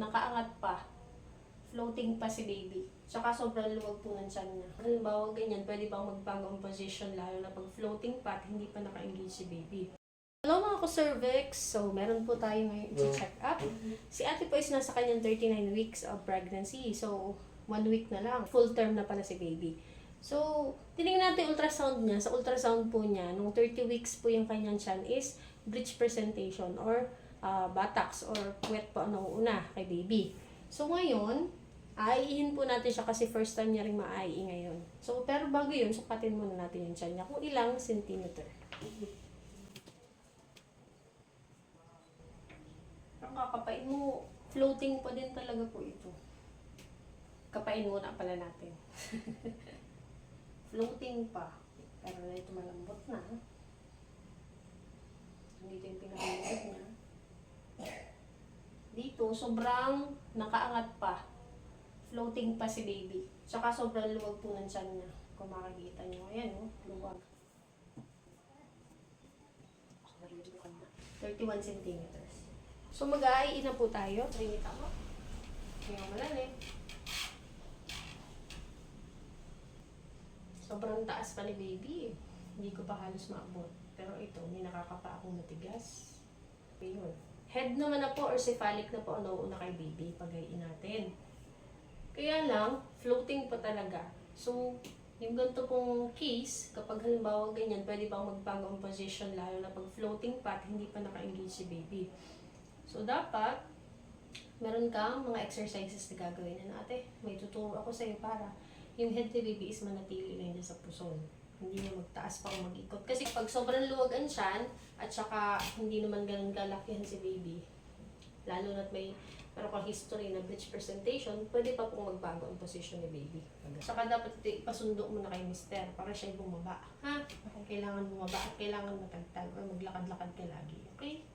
nakaangat pa. Floating pa si baby. Tsaka sobrang luwag po ng tiyan niya. Halimbawa ganyan, pwede bang magbago ang position lalo na pag floating pa at hindi pa naka-engage si baby. Hello mga ko-cervix! So, meron po tayo ngayon i-check up. Si ate po is nasa kanyang 39 weeks of pregnancy. So, 1 week na lang. Full term na pala si baby. So, tinignan natin yung ultrasound niya. Sa ultrasound po niya, nung 30 weeks po yung kanyang tiyan is breech presentation or buttocks or puwet po ang nauuna kay baby. So, ngayon, aiihin po natin siya kasi first time niya rin ma-IE ngayon. So, pero bago yun, sukatin muna natin yung tiyan niya kung ilang centimeter. Ang kakapain mo, floating pa din talaga po ito. Kapain muna pala natin. Floating pa. Pero na ito malambot na. Dito yung pinakamalambot niya. Dito, sobrang nakaangat pa. Floating pa si baby. Tsaka sobrang luwag po ng tiyan niya. Kung makikita niyo. Ayan, oh, luwag. 31 centimeters. So, mag-a-IE na po tayo. Trinita mo. Ngayon malalim. Sobrang taas pa ni baby. Hindi ko pa halos maabot. Pero ito, may nakakapa akong matigas. Ayun. Head naman na po or cephalic na po ang nauuna kay baby. Pag-IE natin. Kaya lang, floating pa talaga. So, yung ganito pong case, kapag halimbawa ganyan, pwede bang magbago ang position lalo na pag floating pa at hindi pa naka-engage si baby. So, dapat, meron kang mga exercises na gagawin. Ate, may tuturo ako sa'yo para yung head ni baby is manatili lang dyan sa puson. Hindi na magtaas pa o mag-ikot. Kasi pag sobrang luwag ang tiyan, at saka hindi naman ganun kalakihan si baby, lalo na't may pero kung history na breech presentation, pwede pa pong magbago ang position ni baby. Saka dapat ito ipasundo mo na kay mister para siya bumaba. Ha? Kailangan bumaba at kailangan matagtag or maglakad-lakad ka lagi. Okay?